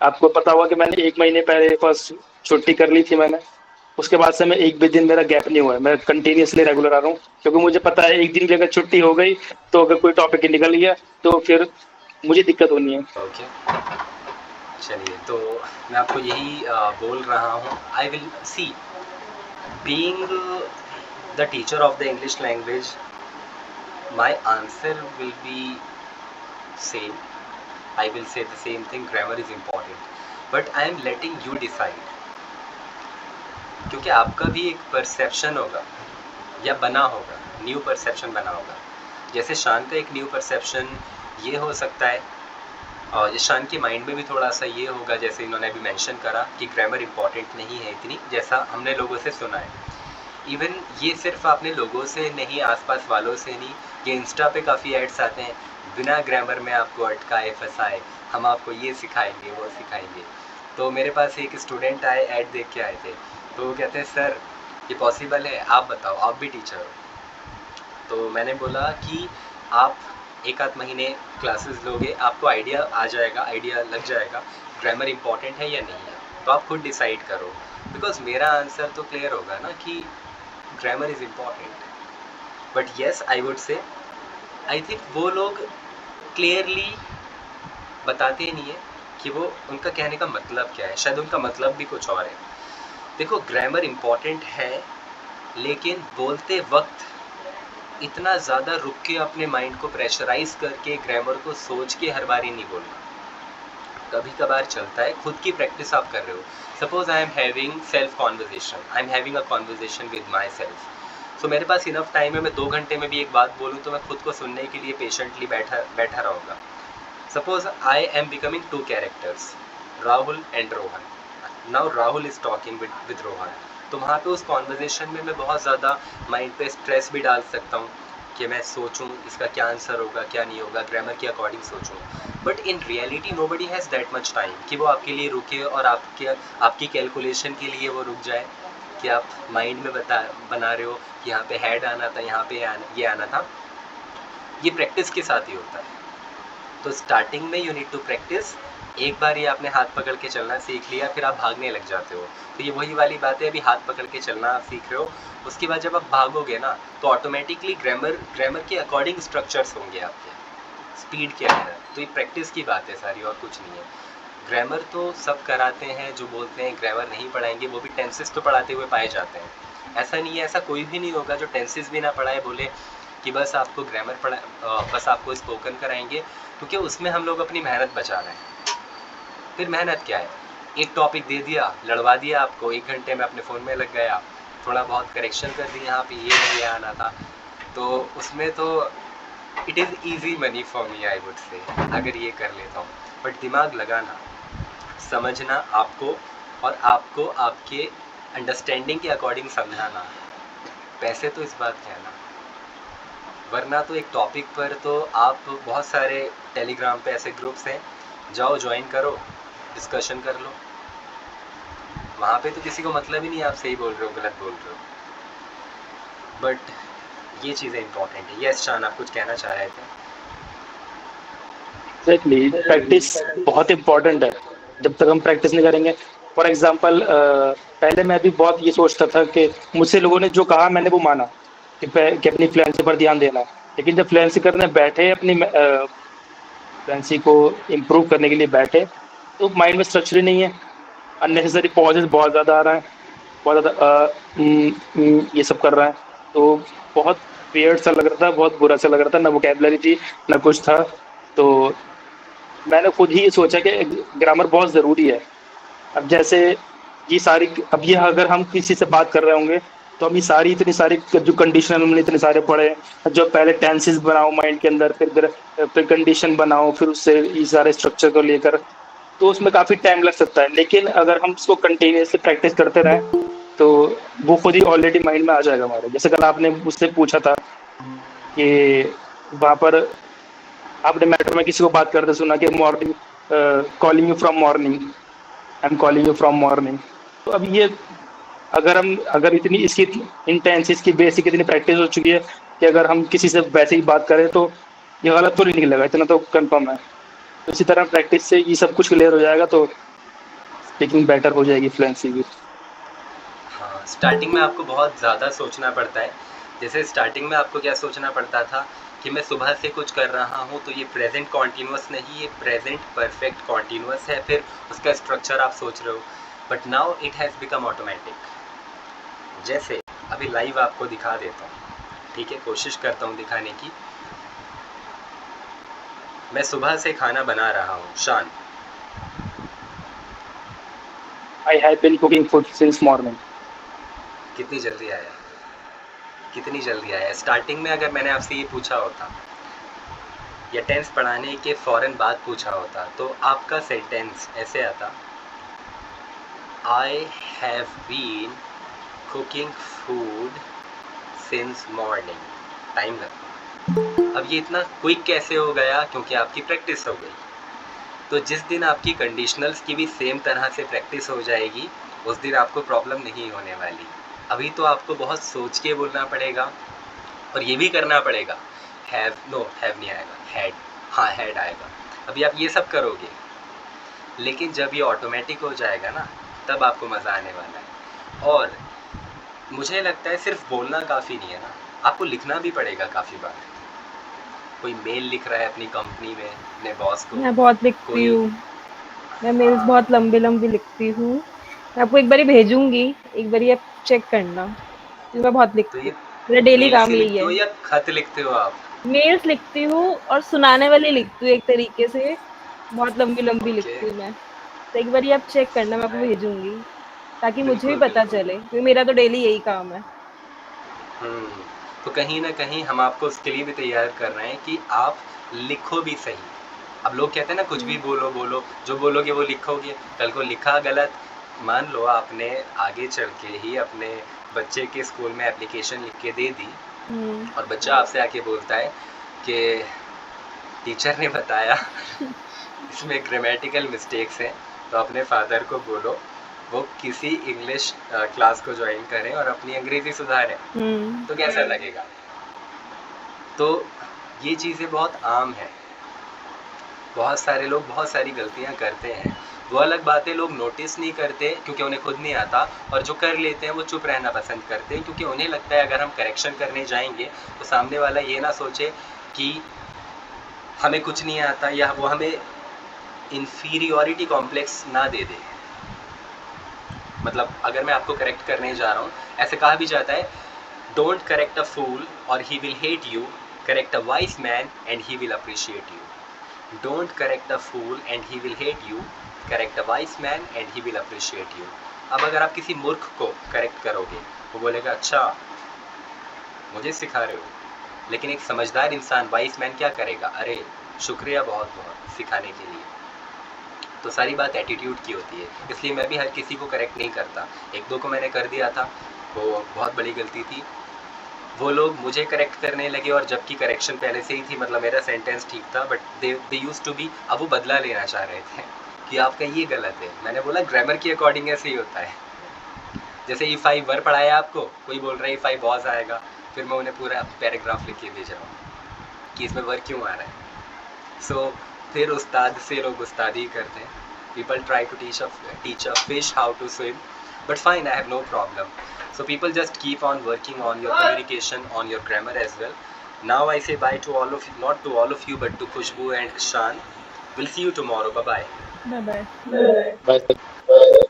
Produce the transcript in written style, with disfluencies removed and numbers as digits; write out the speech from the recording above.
आपको पता होगा कि मैंने 1 महीने पहले फर्स्ट छुट्टी कर ली थी मैंने। उसके बाद से मैं एक भी दिन मेरा गैप नहीं हुआ है, मैं कंटिन्यूअसली रेगुलर आ रहा हूँ, क्योंकि मुझे पता है एक दिन की अगर छुट्टी हो गई तो अगर कोई टॉपिक निकल गया तो फिर मुझे दिक्कत होनी है। ओके, चलिए तो मैं आपको यही बोल रहा हूँ, I will see being the teacher of the English language, my answer will be same, I will say the same thing, grammar is important, but I am letting you decide, क्योंकि आपका भी एक परसेप्शन होगा या बना होगा, new perception बना होगा। जैसे शान का एक न्यू परसेप्शन ये हो सकता है, और शान के माइंड में भी थोड़ा सा ये होगा, जैसे इन्होंने अभी मेंशन करा कि ग्रामर इंपॉर्टेंट नहीं है इतनी, जैसा हमने लोगों से सुना है। इवन ये सिर्फ आपने लोगों से नहीं, आसपास वालों से नहीं, ये इंस्टा पे काफ़ी एड्स आते हैं, बिना ग्रामर में आपको अटकाए फंसाए, हम आपको ये सिखाएंगे वो सिखाएंगे। तो मेरे पास एक स्टूडेंट आए, ऐड देख के आए थे, तो वो कहते हैं सर ये पॉसिबल है, आप बताओ, आप भी टीचर हो। तो मैंने बोला कि आप एक आध महीने क्लासेस लोगे, आपको आइडिया आ जाएगा, आइडिया लग जाएगा ग्रामर इंपॉर्टेंट है या नहीं है, तो आप खुद डिसाइड करो। बिकॉज मेरा आंसर तो क्लियर होगा ना कि grammar is important. But yes, I would say I think वो लोग क्लियरली बताते नहीं है कि वो उनका कहने का मतलब क्या है, शायद उनका मतलब भी कुछ और है। देखो, ग्रामर इम्पॉर्टेंट है, लेकिन बोलते वक्त इतना ज़्यादा रुक के अपने माइंड को प्रेशराइज करके ग्रामर को सोच के हर बारी नहीं बोलना। कभी कभार चलता है, खुद की प्रैक्टिस आप कर रहे हो। Suppose I am having self conversation, I am having a conversation with myself, so मेरे पास इनफ टाइम है, मैं 2 घंटे में भी एक बात बोलूँ तो मैं खुद को सुनने के लिए पेशेंटली बैठा रहूँगा। Suppose I am becoming 2 characters, Rahul and Rohan. Now Rahul is talking with Rohan, तो वहाँ पे उस कॉन्वर्जेशन में मैं बहुत ज़्यादा माइंड पे स्ट्रेस भी डाल सकता हूँ कि मैं सोचूं इसका क्या आंसर होगा क्या नहीं होगा, ग्रामर के अकॉर्डिंग सोचूं। But in reality nobody has that much time कि वो आपके लिए रुके और आपकी कैलकुलेशन के लिए वो रुक जाए, कि आप माइंड में बना रहे हो कि यहाँ पे हेड आना था, यहाँ पे ये आना था। ये प्रैक्टिस के साथ ही होता है। तो स्टार्टिंग में यू नीड टू प्रैक्टिस। एक बार ये आपने हाथ पकड़ के चलना सीख लिया, फिर आप भागने लग जाते हो। तो ये वही वाली बात है, अभी हाथ पकड़ के चलना आप सीख रहे हो, उसके बाद जब आप भागोगे ना तो ऑटोमेटिकली ग्रामर के अकॉर्डिंग स्ट्रक्चर्स होंगे आपके, स्पीड के अंदर। तो ये प्रैक्टिस की बात है सारी, और कुछ नहीं है। ग्रामर तो सब कराते हैं, जो बोलते हैं ग्रामर नहीं पढ़ाएंगे वो भी टेंसेस तो पढ़ाते हुए पाए जाते हैं। ऐसा नहीं है, ऐसा कोई भी नहीं होगा जो टेंसेस भी ना पढ़ाए, बोले कि बस आपको ग्रामर बस आपको स्पोकन कराएंगे, क्योंकि उसमें हम लोग अपनी मेहनत बचा रहे हैं। फिर मेहनत क्या है, एक टॉपिक दे दिया, लड़वा दिया आपको, 1 घंटे में अपने फ़ोन में लग गया, थोड़ा बहुत करेक्शन कर दिया, यहाँ पे ये नहीं आना था, तो उसमें तो it is easy money for me, I would say, अगर ये कर लेता हूँ। बट दिमाग लगाना, समझना आपको, और आपको आपके अंडरस्टैंडिंग के अकॉर्डिंग समझाना। पैसे तो इस बात के है ना, वरना तो एक टॉपिक पर तो आप बहुत सारे टेलीग्राम पे ऐसे ग्रुप्स हैं, जाओ ज्वाइन करो, डिस्कशन कर लो। वहाँ पे तो किसी को मतलब ही नहीं आप सही बोल रहे हो गलत बोल रहे हो। बट ये चीज़ें इंपॉर्टेंट है। यस शान, आप कुछ कहना चाह रहे थे? एग्जैक्टली, प्रैक्टिस बहुत इंपॉर्टेंट है। जब तक हम प्रैक्टिस नहीं करेंगे, फॉर एग्जांपल पहले मैं भी बहुत ये सोचता था कि मुझसे लोगों ने जो कहा मैंने वो माना कि अपनी फ्लुएंसी पर ध्यान देना है। लेकिन जब फ्लुएंसी करने बैठे, अपनी फ्लुएंसी को इम्प्रूव करने के लिए बैठे, तो माइंड में स्ट्रक्चर ही नहीं है। अननेसेसरी पॉजेस बहुत ज़्यादा आ रहा है, बहुत ज़्यादा ये सब कर रहा है। तो बहुत वियर्ड सा लग रहा था, बहुत बुरा सा लग रहा था, ना वोकेबलरी थी ना कुछ था। तो मैंने खुद ही सोचा कि ग्रामर बहुत ज़रूरी है। अब जैसे ये सारी, अब ये अगर हम किसी से बात कर रहे होंगे तो हम ये सारी इतनी सारी जो कंडीशनल, हमने इतने सारे पढ़े, जो पहले टेंसेस बनाओ माइंड के अंदर, फिर कंडीशन बनाओ, फिर उससे ये सारे स्ट्रक्चर को लेकर, तो उसमें काफ़ी टाइम लग सकता है। लेकिन अगर हम इसको कंटिन्यूअसली प्रैक्टिस करते रहें तो वो खुद ही ऑलरेडी माइंड में आ जाएगा हमारे। जैसे कल आपने मुझसे पूछा था कि वहाँ पर आपने मेट्रो में किसी को बात करते सुना कि morning, calling you from morning, I am calling you from morning. तो अब ये, अगर इतनी इसकी इंटेंस, इसकी बेसिक इतनी प्रैक्टिस हो चुकी है कि अगर हम किसी से वैसे ही बात करें तो ये गलत तो नहीं निकलेगा, इतना तो कंफर्म है। तो इसी तरह प्रैक्टिस से ये सब कुछ क्लियर हो जाएगा। तो लेकिन बेटर हो जाएगी फ्लुएंसी भी। हाँ, स्टार्टिंग में आपको बहुत ज़्यादा सोचना पड़ता है। जैसे स्टार्टिंग में आपको क्या सोचना पड़ता था कि मैं सुबह से कुछ कर रहा हूँ तो ये प्रेजेंट कॉन्टिन्यूस नहीं, ये प्रेजेंट परफेक्ट कॉन्टिन्यूस है, फिर उसका स्ट्रक्चर आप सोच रहे हो। But now it has become automatic. जैसे अभी लाइव आपको दिखा देता हूँ, ठीक है, कोशिश करता हूँ दिखाने की। मैं सुबह से खाना बना रहा हूँ, Shaan. I have been cooking food since morning. कितनी जल्दी आया, कितनी जल्दी आया। स्टार्टिंग में अगर मैंने आपसे ये पूछा होता या टेंस पढ़ाने के फ़ौरन बाद पूछा होता तो आपका सेंटेंस ऐसे आता, I have been cooking food since morning. Time लगता। अब ये इतना क्विक कैसे हो गया? क्योंकि आपकी प्रैक्टिस हो गई। तो जिस दिन आपकी कंडीशनल्स की भी सेम तरह से प्रैक्टिस हो जाएगी, उस दिन आपको प्रॉब्लम नहीं होने वाली। अभी तो आपको बहुत सोच के बोलना पड़ेगा और ये भी करना पड़ेगा। हैव नहीं आएगा, हैड, हाँ हैड आएगा। अभी आप ये सब करोगे, लेकिन जब ये ऑटोमेटिक हो जाएगा ना, तब आपको मज़ा आने वाला है। और मुझे लगता है सिर्फ बोलना काफ़ी नहीं है ना, आपको लिखना भी पड़ेगा काफ़ी बार। कोई मेल लिख रहा है अपनी कंपनी में अपने बॉस को, मैं बहुत लिखती कोई, हूँ। मैं मेल्स बहुत लंबी लिखती हूँ। मैं आपको एक बारी भेजूंगी, एक बारी आप चेक करना। मैं बहुत तो लिखती ये हूँ, मेरा डेली मेल काम से यही लिखते हो है। या खत लिखते हो आप? मेल्स लिखती हूँ और सुनाने वाली लिखती हूँ एक तरीके से। बहुत लंबी ओके, लिखती हूँ मैं। तो एक बारी आप चेक करना, मैं आपको नाइस, भेजूंगी ताकि मुझे भी बिल्कुल पता बिल्कुल। चले, क्योंकि मेरा तो डेली यही काम है। तो कहीं ना कहीं हम आपको उसके लिए भी तैयार कर रहे हैं कि आप लिखो भी सही। अब लोग कहते हैं ना कुछ भी बोलो बोलो, जो बोलोगे वो लिखोगे, कल को लिखा गलत, मान लो आपने आगे चल के ही अपने बच्चे के स्कूल में एप्लीकेशन लिख के दे दी हम्म। और बच्चा आपसे आके बोलता है कि टीचर ने बताया इसमें ग्रामेटिकल मिस्टेक्स हैं, तो अपने फादर को बोलो वो किसी इंग्लिश क्लास को ज्वाइन करें और अपनी अंग्रेज़ी सुधारें। तो कैसा लगेगा? तो ये चीज़ें बहुत आम हैं। बहुत सारे लोग बहुत सारी गलतियाँ करते हैं। वो अलग बात है, लोग नोटिस नहीं करते क्योंकि उन्हें खुद नहीं आता, और जो कर लेते हैं वो चुप रहना पसंद करते हैं क्योंकि उन्हें लगता है अगर हम करेक्शन करने जाएंगे तो सामने वाला ये ना सोचे कि हमें कुछ नहीं आता, या वो हमें इन्फीरियॉरिटी कॉम्प्लेक्स ना दे दे। मतलब अगर मैं आपको करेक्ट करने जा रहा हूँ, ऐसे कहा भी जाता है, डोंट करेक्ट अ फूल और he will hate you, correct a wise man and he will appreciate you. Don't correct a fool and he will hate you, correct a wise man and he will appreciate you. अब अगर आप किसी मूर्ख को correct करोगे, वो बोलेगा अच्छा मुझे सिखा रहे हो। लेकिन एक समझदार इंसान, वाइज मैन, क्या करेगा? अरे शुक्रिया बहुत बहुत सिखाने के लिए। तो सारी बात एटीट्यूड की होती है, इसलिए मैं भी हर किसी को करेक्ट नहीं करता। एक दो को मैंने कर दिया था, वो बहुत बड़ी गलती थी। वो लोग मुझे करेक्ट करने लगे और जबकि करेक्शन पहले से ही थी, मतलब मेरा सेंटेंस ठीक था, but they used to be, अब वो बदला लेना चाह रहे थे कि आपका ये गलत है। मैंने बोला ग्रामर की अकॉर्डिंग ऐसे ही होता है। जैसे इफ आई वर पढ़ाया आपको, कोई बोल रहा है इफ आई वॉज आएगा, फिर मैं उन्हें पूरा पैराग्राफ लिख के भेज रहा हूँ कि इसमें वर क्यों आ रहा है। सो फिर उस्ताद से लोग उस्तादी करते हैं। People try to teach a fish how to swim, but fine, I have no problem. So people just keep on working on your communication, on your grammar as well. Now I say bye to all of you, not to all of you, but to Khushbu and Shan. We'll see you tomorrow. Bye bye. Bye bye. Bye.